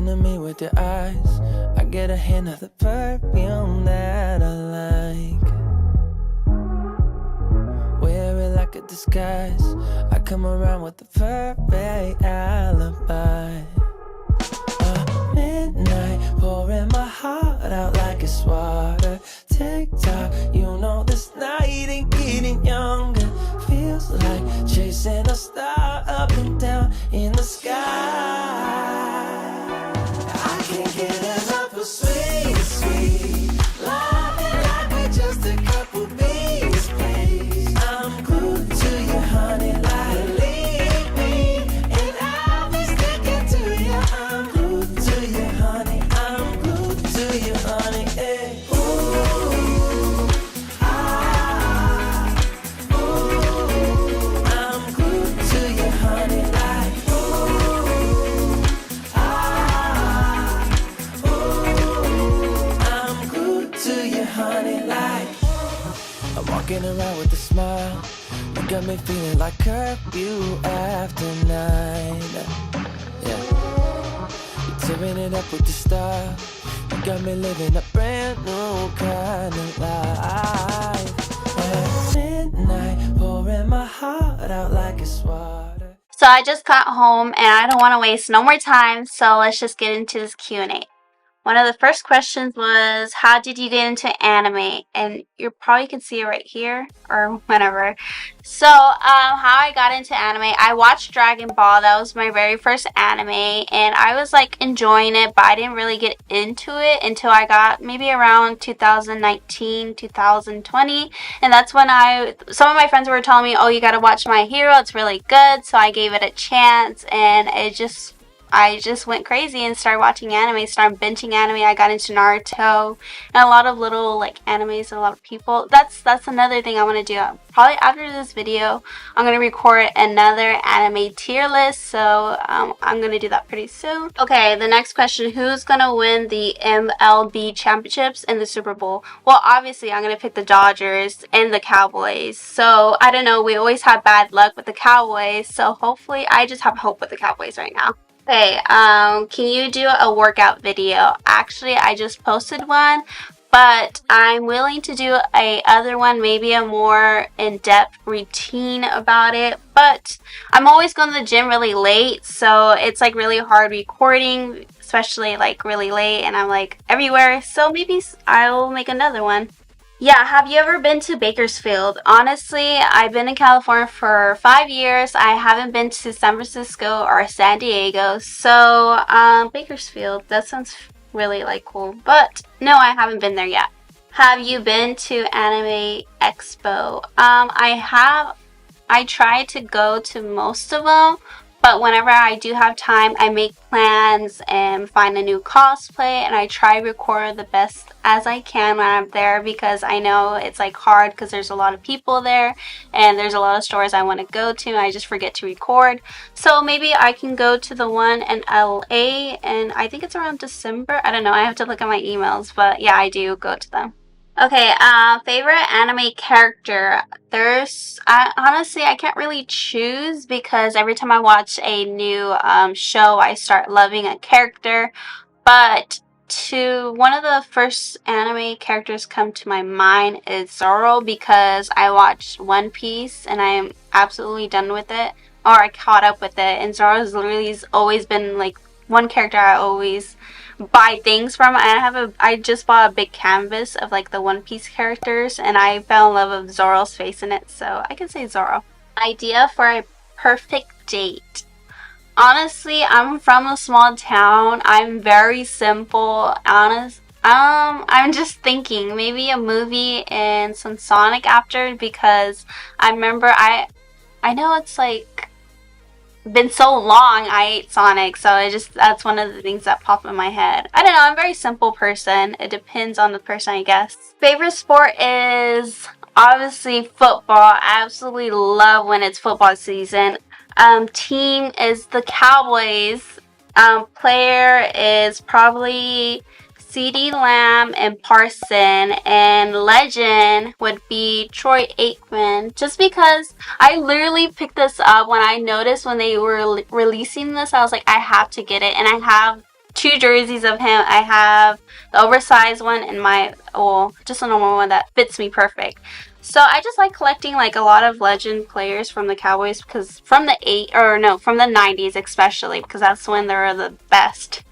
to me with your eyes, I get a hint of the perfume that I like. Wear it like a disguise, I come around with the perfect alibi. Midnight, pouring my heart out like it's water. Tick-tock, you know this night ain't getting younger. Feels like chasing a star up and down in the sky. I can't get enough of sweet, sweet loving like we're just a couple bees, please. I'm glued to you, honey, like leave me, and I'll be sticking to you. I'm glued to you, honey. I'm glued to you, honey. Hey. Ooh, ah, ooh, I'm glued to you, honey, like ooh, ah, ooh, I'm glued to you, honey, like. I'm walking around with a smile. You got me feeling like curfew after 9. Yeah. You're tearing it up with the style. You got me living a brand new kind of life. At midnight, pouring my heart out like it's water. So I just got home and I don't want to waste no more time, so let's just get into this Q&A. One of the first questions was, how did you get into anime? And you probably can see it right here or whenever. So, how I got into anime, I watched Dragon Ball. That was my very first anime, and I was like enjoying it, but I didn't really get into it until I got maybe around 2019, 2020, and that's when some of my friends were telling me, oh, you gotta watch My Hero, it's really good. So I gave it a chance, and I just went crazy and started watching anime, started binging anime. I got into Naruto and a lot of little like animes, a lot of people. That's another thing I want to do. Probably after this video, I'm going to record another anime tier list, so I'm going to do that pretty soon. Okay, the next question, who's going to win the MLB championships in the Super Bowl? Well, obviously, I'm going to pick the Dodgers and the Cowboys. So, I don't know, we always have bad luck with the Cowboys, so hopefully, I just have hope with the Cowboys right now. Okay, can you do a workout video? Actually, I just posted one, but I'm willing to do a other one, maybe a more in-depth routine about it. But I'm always going to the gym really late, so it's like really hard recording, especially like really late, and I'm like everywhere. So maybe I'll make another one. Yeah, have you ever been to Bakersfield? Honestly, I've been in California for 5 years. I haven't been to San Francisco or San Diego. So, Bakersfield, that sounds really like cool. But no, I haven't been there yet. Have you been to Anime Expo? I try to go to most of them. But whenever I do have time, I make plans and find a new cosplay, and I try to record the best as I can when I'm there, because I know it's like hard because there's a lot of people there and there's a lot of stores I want to go to and I just forget to record. So maybe I can go to the one in LA, and I think it's around December. I don't know, I have to look at my emails, but yeah, I do go to them. Okay, favorite anime character. Honestly, I can't really choose because every time I watch a new show, I start loving a character. But one of the first anime characters come to my mind is Zoro, because I watched One Piece and I'm absolutely done with it, or I caught up with it. And Zoro's literally always been like one character I always buy things from. I just bought a big canvas of like the One Piece characters, and I fell in love with Zoro's face in it, so I can say Zoro. Idea for a perfect date. Honestly, I'm from a small town. I'm very simple. I'm just thinking maybe a movie and some Sonic after, because I remember I know it's like been so long I ate Sonic, so that's one of the things that pop in my head. I don't know, I'm a very simple person. It depends on the person, I guess. Favorite sport is obviously football. I absolutely love when it's football season. Team is the Cowboys. Player is probably CeeDee Lamb and Parson, and legend would be Troy Aikman, just because I literally picked this up when I noticed when they were releasing this. I was like, I have to get it, and I have two jerseys of him. I have the oversized one and my, well, just a normal one that fits me perfect. So I just like collecting like a lot of legend players from the Cowboys, because from the from the 90s especially, because that's when they were the best.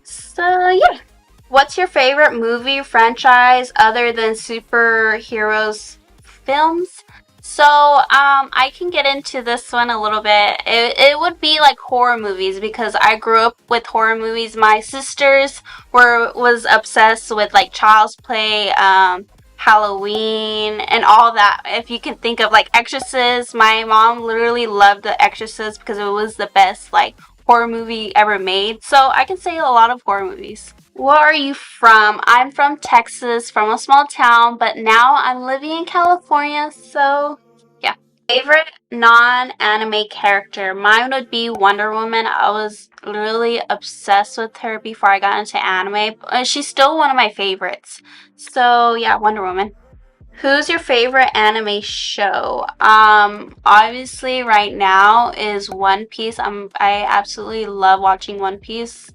So yeah. What's your favorite movie franchise other than superheroes films? So, I can get into this one a little bit. It would be like horror movies, because I grew up with horror movies. My sisters was obsessed with like Child's Play, Halloween, and all that. If you can think of like Exorcist, my mom literally loved The Exorcist because it was the best like horror movie ever made. So I can say a lot of horror movies. Where are you from? I'm from Texas, from a small town, but now I'm living in California, so yeah. Favorite non-anime character? Mine would be Wonder Woman. I was really obsessed with her before I got into anime. She's still one of my favorites. So yeah, Wonder Woman. Who's your favorite anime show? Obviously right now is One Piece. I absolutely love watching One Piece.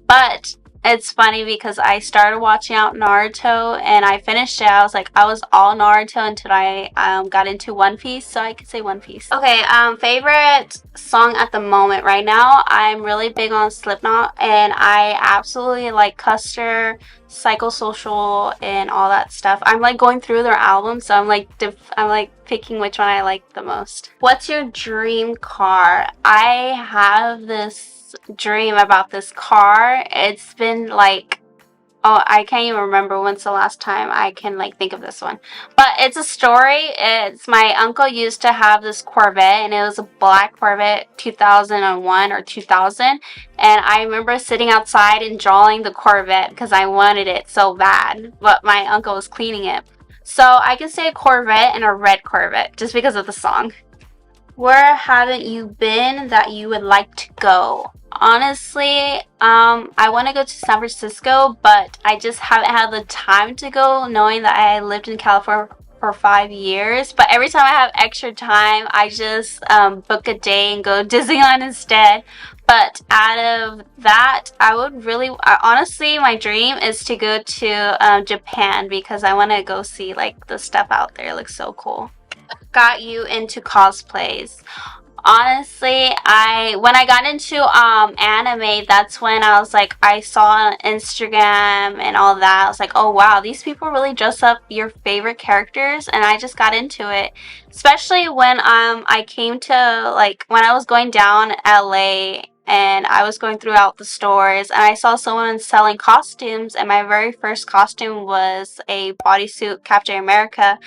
But it's funny because I started watching out Naruto and I finished it. I was all Naruto until I got into One Piece, so I could say One Piece. Okay, favorite song at the moment right now, I'm really big on Slipknot, and I absolutely like Custer, Psychosocial, and all that stuff. I'm like going through their albums, so I'm like picking which one I like the most. What's your dream car? I have this dream about this car. It's been like, oh, I can't even remember when's the last time I can like think of this one. But it's a story. It's my uncle used to have this Corvette, and it was a black Corvette 2001 or 2000. And I remember sitting outside and drawing the Corvette because I wanted it so bad, but my uncle was cleaning it. So I can say a Corvette and a red Corvette just because of the song. Where haven't you been that you would like to go? Honestly, I want to go to San Francisco, but I just haven't had the time to go, knowing that I lived in California for 5 years. But every time I have extra time, I just book a day and go to Disneyland instead. But out of that, honestly, my dream is to go to Japan, because I want to go see like the stuff out there. It looks so cool. Got you into cosplays? Honestly, when I got into anime, that's when I saw on Instagram and all that. I was like, oh wow, these people really dress up your favorite characters, and I just got into it. Especially when I came to when I was going down LA, and I was going throughout the stores, and I saw someone selling costumes, and my very first costume was a bodysuit Captain America,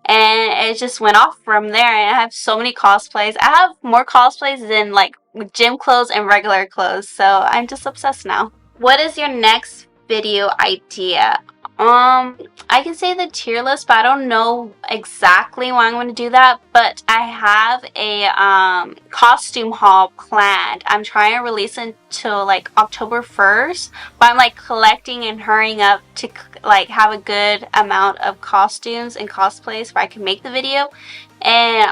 and it just went off from there. And I have so many cosplays. I have more cosplays than like gym clothes and regular clothes, so I'm just obsessed now. What is your next video idea? I can say the tier list, but I don't know exactly when I'm going to do that. But I have a costume haul planned. I'm trying to release it until like October 1st, but I'm like collecting and hurrying up to like have a good amount of costumes and cosplays where I can make the video. And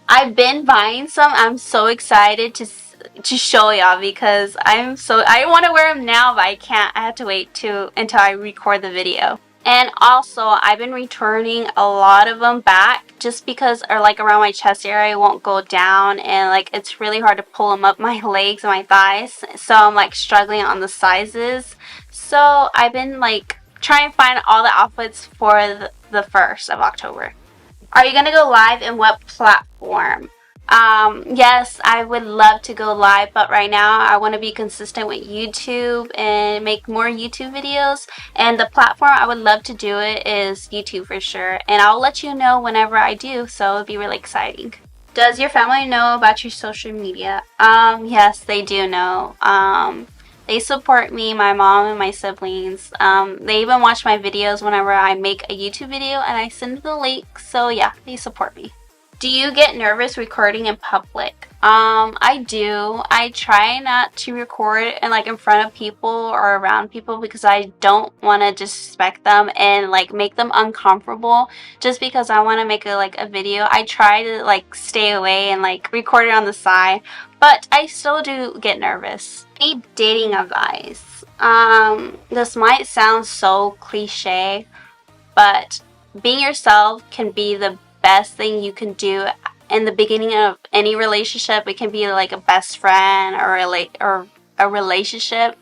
I've been buying some. I'm so excited to show y'all, because I want to wear them now, but I can't. I have to wait until I record the video. And also, I've been returning a lot of them back just because, or like around my chest area, won't go down, and like it's really hard to pull them up my legs and my thighs. So I'm like struggling on the sizes. So I've been like trying to find all the outfits for the 1st of October. Are you going to go live, in what platform? Yes, I would love to go live, but right now I want to be consistent with YouTube and make more YouTube videos. And the platform I would love to do it is YouTube for sure. And I'll let you know whenever I do, so it'll be really exciting. Does your family know about your social media? Yes, they do know. They support me, my mom and my siblings. They even watch my videos whenever I make a YouTube video, and I send them the link. So yeah, they support me. Do you get nervous recording in public? I do. I try not to record and like in front of people or around people because I don't want to disrespect them and like make them uncomfortable just because I want to make a video. I try to like stay away and like record it on the side, but I still do get nervous. Any dating advice? This might sound so cliche, but being yourself can be the best thing you can do in the beginning of any relationship. It can be like a best friend or a relationship.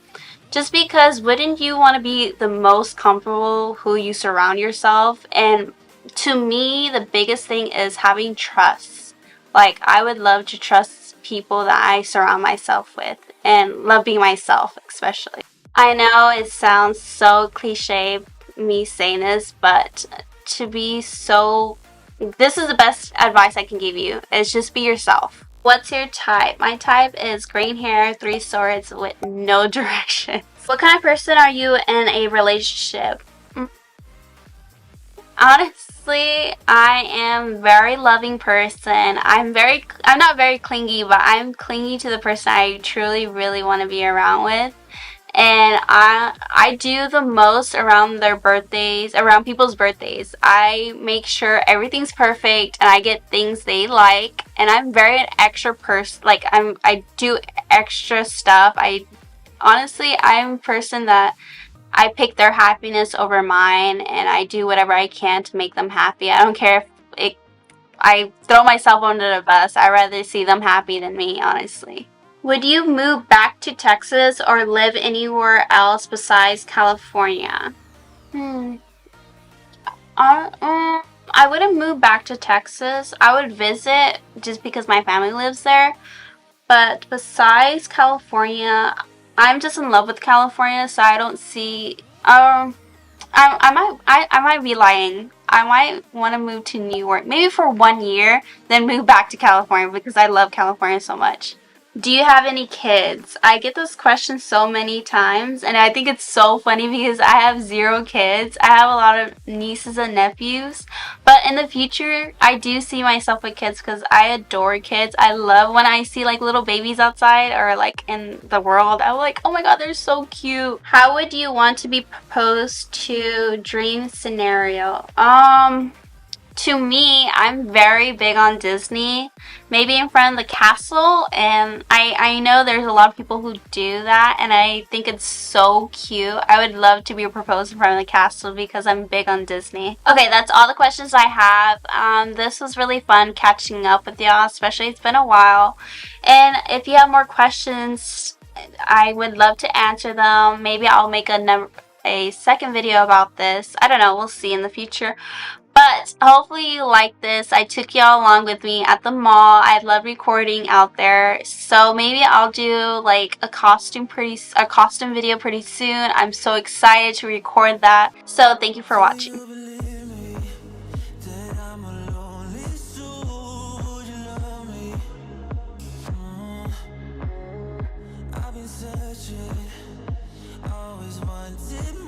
Just because wouldn't you want to be the most comfortable who you surround yourself? And to me, the biggest thing is having trust. Like I would love to trust people that I surround myself with and love being myself, especially. I know it sounds so cliche me saying this, but to be so this is the best advice I can give you is just be yourself. What's your type? My type is green hair, 3 swords with no direction. What kind of person are you in a relationship? Honestly, I am a very loving person. I'm not very clingy, but I'm clingy to the person I truly really want to be around with. And I do the most around their birthdays, around people's birthdays. I make sure everything's perfect and I get things they like, and I'm very an extra person. Like I do extra stuff. I'm a person that I pick their happiness over mine, and I do whatever I can to make them happy. I don't care if I throw myself under the bus. I'd rather see them happy than me, honestly. Would you move back to Texas or live anywhere else besides California? I wouldn't move back to Texas. I would visit just because my family lives there. But besides California, I'm just in love with California, so I don't see. I might be lying. I might want to move to New York, maybe for 1 year, then move back to California because I love California so much. Do you have any kids? I get this question so many times, and I think it's so funny because I have 0 kids. I have a lot of nieces and nephews, but in the future, I do see myself with kids because I adore kids. I love when I see like little babies outside or like in the world. I'm like, oh my god, they're so cute. How would you want to be proposed to? Dream scenario. To me, I'm very big on Disney. Maybe in front of the castle, and I know there's a lot of people who do that, and I think it's so cute. I would love to be proposed in front of the castle because I'm big on Disney. Okay, that's all the questions I have. This was really fun catching up with y'all, especially it's been a while. And if you have more questions, I would love to answer them. Maybe I'll make a second video about this. I don't know, we'll see in the future. But hopefully you like this. I took y'all along with me at the mall. I love recording out there. So maybe I'll do like a costume video pretty soon. I'm so excited to record that. So thank you for watching. Always wanted